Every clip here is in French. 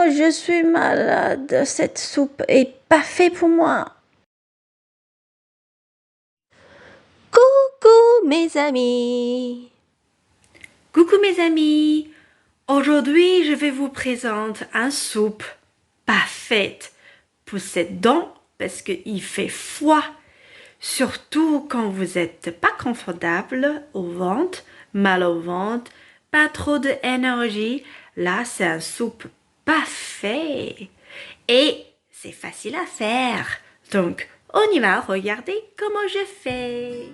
Oh, je suis malade. Cette soupe est pas faite pour moi. Coucou mes amis. Coucou mes amis. Aujourd'hui, je vais vous présenter une soupe pas faite pour ses dents parce qu'il fait froid. Surtout quand vous n'êtes pas confortable au ventre, mal au ventre, pas trop d'énergie. Là, c'est une soupe pas faite. Et c'est facile à faire. Donc, on y va, regardez comment je fais.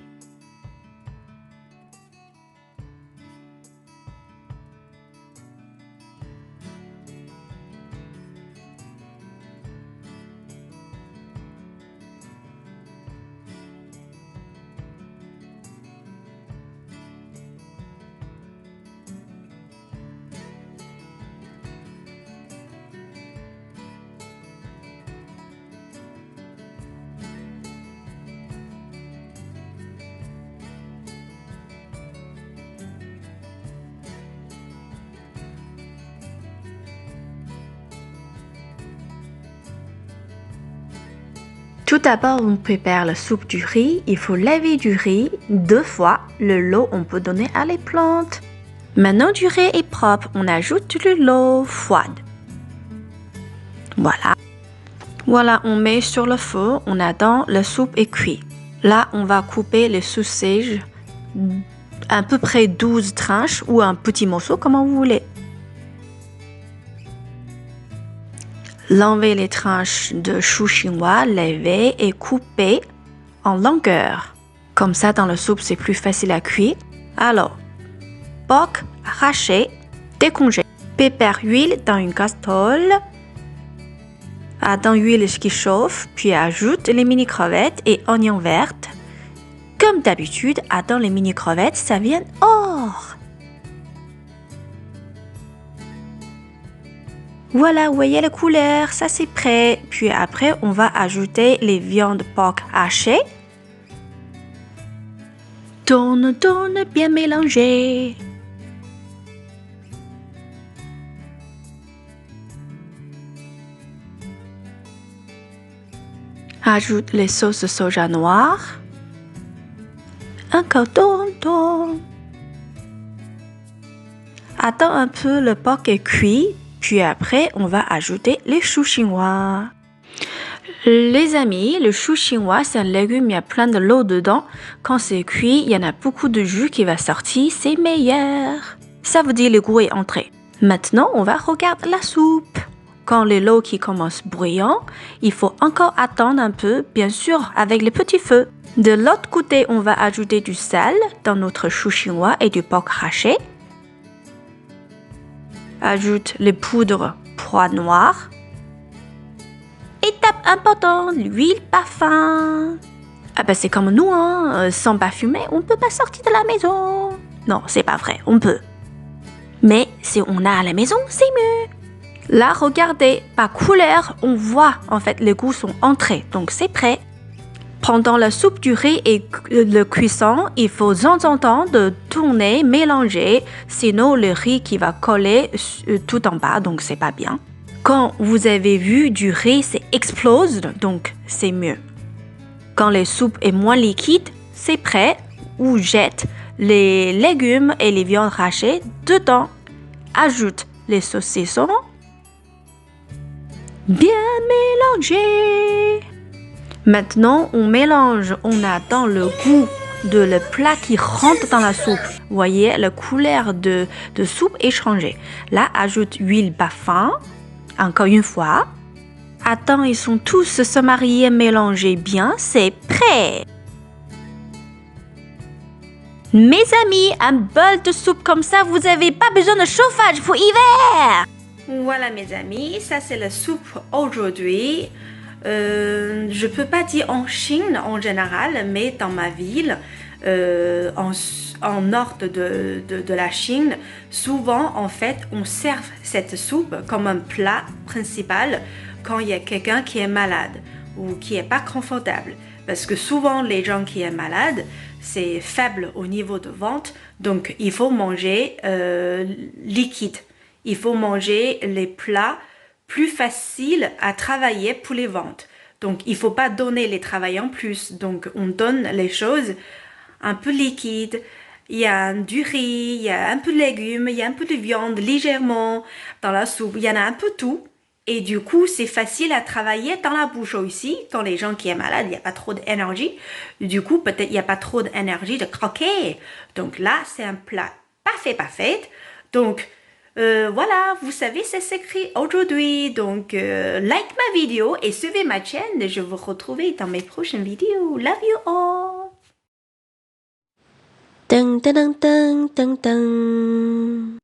Tout d'abord, on prépare la soupe du riz. Il faut laver du riz 2 fois. Le lot, on peut donner à les plantes. Maintenant, du riz est propre. On ajoute de l'eau froide. Voilà. Voilà, on met sur le feu. On attend, la soupe est cuite. Là, on va couper les saucisses à peu près 12 tranches ou un petit morceau, comme vous voulez. L'enlever les tranches de chou chinois, laver et couper en longueur. Comme ça, dans la soupe, c'est plus facile à cuire. Alors, porc haché, décongé. Prépare huile dans une casserole. Attends l'huile qui chauffe, puis ajoute les mini crevettes et oignons verts. Comme d'habitude, attends les mini crevettes, ça vient or. Voilà, vous voyez la couleur, ça c'est prêt. Puis après, on va ajouter les viandes porc hachées. Tourne, tourne, bien mélanger. Ajoute les sauces soja noire. Encore tourne, tourne. Attends un peu, le porc est cuit. Puis après, on va ajouter les choux chinois. Les amis, le chou chinois, c'est un légume, il y a plein de l'eau dedans. Quand c'est cuit, il y en a beaucoup de jus qui va sortir, c'est meilleur. Ça veut dire le goût est entré. Maintenant, on va regarder la soupe. Quand l'eau qui commence bruyant, il faut encore attendre un peu, bien sûr, avec le petit feu. De l'autre côté, on va ajouter du sel dans notre chou chinois et du porc haché. Ajoute les poudres pois noirs. Étape importante, l'huile parfum. Ah ben c'est comme nous, hein, sans parfumer, on ne peut pas sortir de la maison. Non, c'est pas vrai, on peut. Mais si on a à la maison, c'est mieux. Là, regardez, par couleur, on voit en fait les goûts sont entrés, donc c'est prêt. Pendant la soupe du riz et le cuisson, il faut de temps en temps de tourner, mélanger, sinon le riz qui va coller tout en bas, donc c'est pas bien. Quand vous avez vu du riz, c'est explose, donc c'est mieux. Quand la soupe est moins liquide, c'est prêt, ou jette les légumes et les viandes hachées dedans. Ajoute les saucissons. Bien mélanger. Maintenant, on mélange, on attend le goût de le plat qui rentre dans la soupe. Vous voyez, la couleur de soupe est changée. Là, ajoute huile parfum. Encore une fois. Attends, ils sont tous se marier, mélangés bien, c'est prêt. Mes amis, un bol de soupe comme ça, vous n'avez pas besoin de chauffage pour hiver. Voilà mes amis, ça c'est la soupe aujourd'hui. Je peux pas dire en Chine en général, mais dans ma ville, en nord de la Chine, souvent en fait on sert cette soupe comme un plat principal quand il y a quelqu'un qui est malade ou qui est pas confortable. Parce que souvent les gens qui sont malades, c'est faible au niveau de ventre, donc il faut manger liquide. Il faut manger les plats plus facile à travailler pour les ventes. Donc, il faut pas donner les travails en plus. Donc, on donne les choses un peu liquides. Il y a du riz, il y a un peu de légumes, il y a un peu de viande légèrement dans la soupe. Il y en a un peu tout. Et du coup, c'est facile à travailler dans la bouche aussi. Quand les gens qui sont malades, il n'y a pas trop d'énergie. Du coup, peut-être il n'y a pas trop d'énergie de croquer. Donc là, c'est un plat parfait. Donc, voilà, vous savez, c'est écrit aujourd'hui. Donc, like ma vidéo et suivez ma chaîne. Je vous retrouve dans mes prochaines vidéos. Love you all! Dun, dun, dun, dun, dun, dun.